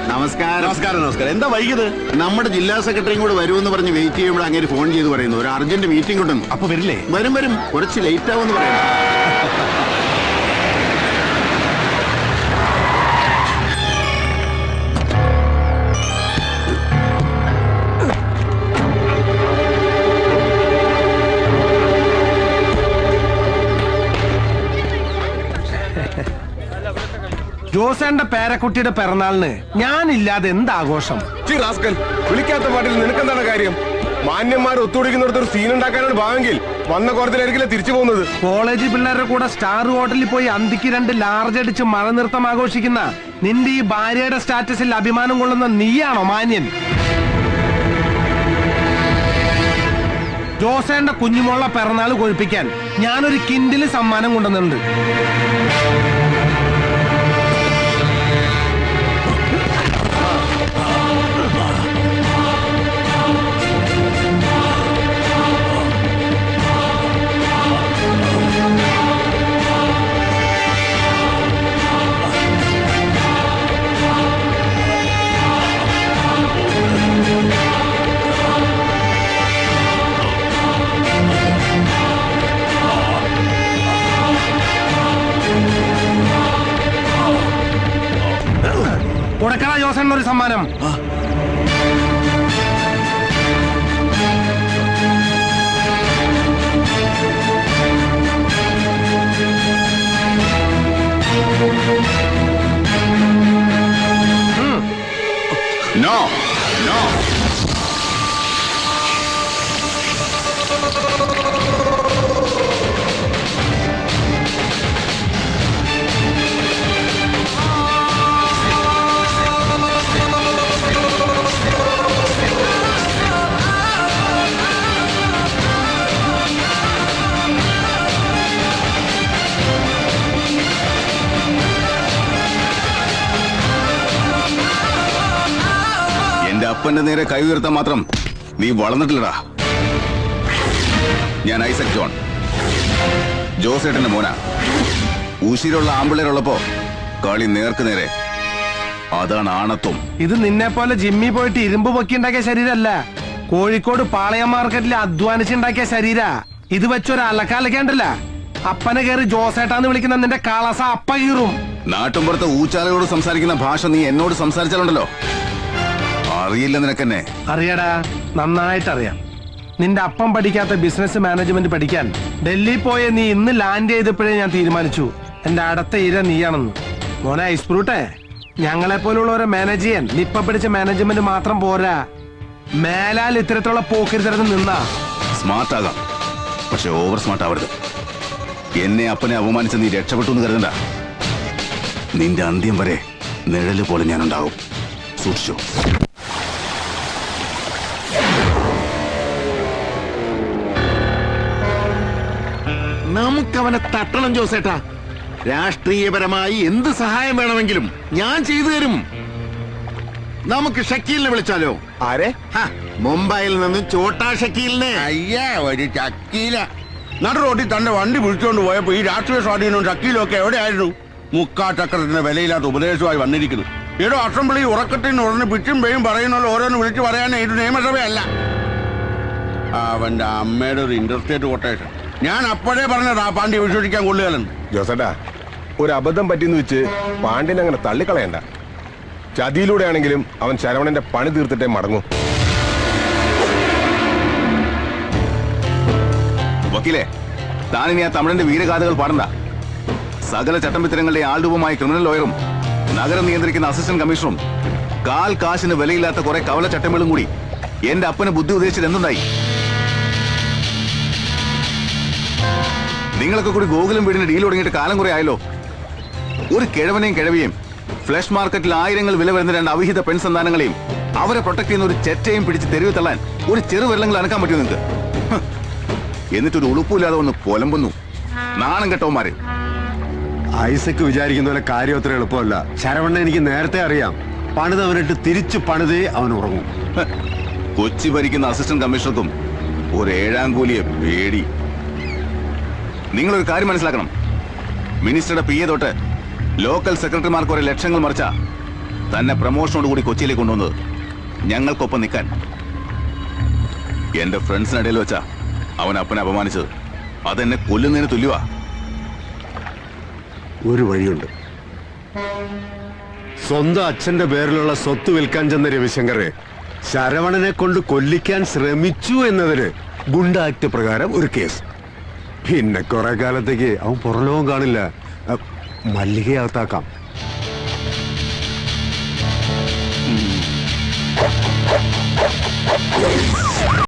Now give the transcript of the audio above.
നമസ്കാരം. നമസ്കാരം. നമസ്കാരം. എന്താ വൈകിയത്? നമ്മുടെ ജില്ലാ സെക്രട്ടറിയും കൂടെ വരുമെന്ന് പറഞ്ഞ് വെയിറ്റ് ചെയ്യുമ്പോൾ അങ്ങനെ ഫോൺ ചെയ്ത് പറയുന്നു ഒരു അർജന്റ് മീറ്റിംഗ് ഉണ്ടെന്ന്. അപ്പൊ വരില്ലേ? വരും. കുറച്ച് ലേറ്റ് ആവുമെന്ന് പറയുന്നു. ജോസേന്റെ പേരക്കുട്ടിയുടെ പിറന്നാളിന് ഞാനില്ലാതെ എന്താഘോഷം? വിളിക്കാത്ത പാട്ടിൽ നിനക്കെന്താണ് കാര്യം? മാന്യന്മാർ ഒത്തുപിടിക്കുന്നിടത്ത് ഒരു സീൻ ഉണ്ടാക്കാനാണ് ഭാവെങ്കിൽ വന്ന കോർത്തിലായിരിക്കില്ല തിരിച്ചു പോകുന്നത്. കോളേജ് പിള്ളേരുടെ കൂടെ സ്റ്റാർ ഹോട്ടലിൽ പോയി അന്തിക്ക് 2 ലാർജ് അടിച്ച് മഴ നൃത്തം ആഘോഷിക്കുന്ന നിന്റെ ഈ ഭാര്യയുടെ സ്റ്റാറ്റസിൽ അഭിമാനം കൊള്ളുന്ന നീയാണോ മാന്യൻ? ജോസേന്റെ കുഞ്ഞുമോള പിറന്നാൾ കൊഴിപ്പിക്കാൻ ഞാനൊരു കിൻഡില് സമ്മാനം കൊണ്ടുവന്നിട്ടുണ്ട്. കൊടുക്കണ ജോസേനൊരു സമ്മാനം. നോ നോ അപ്പന്റെ നേരെ കൈ ഉയർത്താൻ മാത്രം നീ വളർന്നിട്ടില്ലടാ. ഞാൻ ഐസക് ജോൺ, ജോസേട്ടന്റെ മോനാ. ഉശിരുള്ള ആമ്പിള്ളേരുള്ളപ്പോ കളി നേർക്ക് നേരെ, അതാണ് ആണത്വം. ഇത് നിന്നെ പോലെ ജിമ്മി പോയിട്ട് ഇരുമ്പ് പൊക്കിണ്ടാക്കിയ ശരീരല്ല, കോഴിക്കോട് പാളയം മാർക്കറ്റിൽ അധ്വാനിച്ചുണ്ടാക്കിയ ശരീര. ഇത് വെച്ചൊരു അലക്കാലക്കേണ്ടല്ല. അപ്പനെ കയറി ജോസേട്ടാന്ന് വിളിക്കുന്ന നിന്റെ കളസ അപ്പ കീറും. നാട്ടുമ്പുറത്ത് ഊച്ചാലയോട് സംസാരിക്കുന്ന ഭാഷ നീ എന്നോട് സംസാരിച്ചാലുണ്ടല്ലോ, അറിയില്ല നിനക്കെന്നെ. അറിയടാ, നന്നായിട്ടറിയാം. നിന്റെ അപ്പം പഠിക്കാത്ത ബിസിനസ് മാനേജ്മെന്റ് പഠിക്കാൻ ഡൽഹി പോയ നീ ഇന്ന് ലാൻഡ് ചെയ്തപ്പോഴേ ഞാൻ തീരുമാനിച്ചു എന്റെ അടുത്ത ഇര നീയാണെന്ന്. മോനെ ഐസ്പ്രൂട്ടെ, ഞങ്ങളെ പോലുള്ളവരെ മാനേജ് ചെയ്യാൻ നിപ്പ പിടിച്ച മാനേജ്മെന്റ് മാത്രം പോരാ. മേലാൽ ഇത്തരത്തിലുള്ള പോക്കിരിത്തരത്തിൽ നിന്നാ സ്മാർട്ട് ആകാം, പക്ഷെ ഓവർ സ്മാർട്ട് ആവരുത്. എന്നെ അപ്പനെ അപമാനിച്ച് നീ രക്ഷപ്പെട്ടു എന്ന് കരുതണ്ട. നിന്റെ അന്ത്യം വരെ നിഴല് പോലെ ഞാനുണ്ടാവും. സൂക്ഷിച്ചു. നമുക്കവനെ തട്ടണം ജോസേട്ടാ. രാഷ്ട്രീയപരമായി എന്ത് സഹായം വേണമെങ്കിലും ഞാൻ ചെയ്തു തരും. നമുക്ക് ഷക്കീലിനെ വിളിച്ചാലോ? ആരെ? മുംബൈയിൽ നിന്ന് ചോട്ടാ ഷക്കീലിനെ. അയ്യാ, ഒരു ഷക്കീല നടു റോഡിൽ തന്റെ വണ്ടി പിടിച്ചുകൊണ്ട് പോയപ്പോ ഈ രാഷ്ട്രീയ സ്വാധീനവും ഷക്കീലും ഒക്കെ എവിടെയായിരുന്നു? മുക്കാചക്രത്തിന്റെ വിലയില്ലാത്ത ഉപദേശമായി വന്നിരിക്കുന്നു. ഏതോ അസംബ്ലി ഉറക്കത്തിന് ഉടനെ പിച്ചും പേയും പറയുന്നല്ലോ ഓരോന്ന് വിളിച്ചു പറയാനേ ഇത് നിയമസഭയല്ല. അവന്റെ അമ്മയുടെ ഒരു ഇന്റർസ്റ്റേറ്റ് കൊട്ടേഷൻ. ഞാൻ അപ്പോഴേ പറഞ്ഞതാ പാണ്ഡ്യ വിശ്വസിക്കാൻ കൊള്ളുകയെന്ന്. ജോസേട്ടാ, ഒരു അബദ്ധം പറ്റിയെന്ന് വെച്ച് പാണ്ഡ്യനെ അങ്ങനെ തള്ളിക്കളയണ്ട. ചതിയിലൂടെ ആണെങ്കിലും അവൻ ശരവണന്റെ പണി തീർത്തിട്ടേ മടങ്ങൂ. വക്കീലേ, താനിനി ആ തമിഴന്റെ വീരഗാഥകൾ പാടണ്ട. സകല ചട്ടമ്പിത്തരങ്ങളുടെ ആൾരൂപമായ ക്രിമിനൽ ലോയറും നഗരം നിയന്ത്രിക്കുന്ന അസിസ്റ്റന്റ് കമ്മീഷണറും കാൽ കാശിന് വിലയില്ലാത്ത കുറെ കവല ചട്ടങ്ങളും കൂടി എന്റെ അപ്പന് ബുദ്ധി ഉപദേശിച്ചത് എന്തുണ്ടായി? നിങ്ങളൊക്കെ കൂടി ഗോകുലം വീടിന് ഡീൽ തുടങ്ങിയിട്ട് കാലം കുറെ ആയല്ലോ. ഒരു കിഴവനെയും കിഴവിയെയും ഫ്ലഷ് മാർക്കറ്റിൽ ആയിരങ്ങൾ വില വരുന്ന രണ്ട് അവിഹിത പെൺസന്താനങ്ങളെയും അവരെ പ്രൊട്ടക്ട് ചെയ്യുന്ന ഒരു ചെറ്റയും പിടിച്ച് തെരുവ് തള്ളാൻ ഒരു ചെറുവിരലങ്ങൾ അനക്കാൻ പറ്റുമോ നിങ്ങൾക്ക്? എന്നിട്ടൊരു ഉളുപ്പില്ലാതെ ഒന്ന് പൊലമ്പുന്നു. നാണം കെട്ടവന്മാര്. ഐസക്ക് വിചാരിക്കുന്ന പോലെ കാര്യം അത്ര എളുപ്പമല്ല. ശരവണ്ണ എനിക്ക് നേരത്തെ അറിയാം. പണിതവനിട്ട് തിരിച്ചു പണിതേ അവൻ ഉറങ്ങും. കൊച്ചി ഭരിക്കുന്ന അസിസ്റ്റന്റ് കമ്മീഷണർക്കും ഒരു ഏഴാം കൂലിയെ പേടി. നിങ്ങളൊരു കാര്യം മനസ്സിലാക്കണം. മിനിസ്റ്ററുടെ PA തൊട്ട് ലോക്കൽ സെക്രട്ടറിമാർക്ക് ഒരു ലക്ഷങ്ങൾ മറിച്ച തന്നെ പ്രമോഷനോട് കൂടി കൊച്ചിയിലേക്ക് കൊണ്ടുവന്നത് ഞങ്ങൾക്കൊപ്പം നിൽക്കാൻ. എന്റെ ഫ്രണ്ട്സിനിടയിൽ വെച്ചാ അവൻ അപ്പനെ അപമാനിച്ചത്. അതെന്നെ കൊല്ലുന്നതിന് തുല്യവാ. ഒരു വഴിയുണ്ട്. സ്വന്തം അച്ഛന്റെ പേരിലുള്ള സ്വത്ത് വിൽക്കാൻ ചെന്ന രവിശങ്കറെ ശരവണനെ കൊണ്ട് കൊല്ലിക്കാൻ ശ്രമിച്ചു എന്നതിന് ഗുണ്ട ആക്ട് പ്രകാരം ഒരു കേസ്. പിന്നെ കുറെ കാലത്തേക്ക് അവൻ പുറലോകം കാണില്ല. മല്ലികയാത്താക്കാം.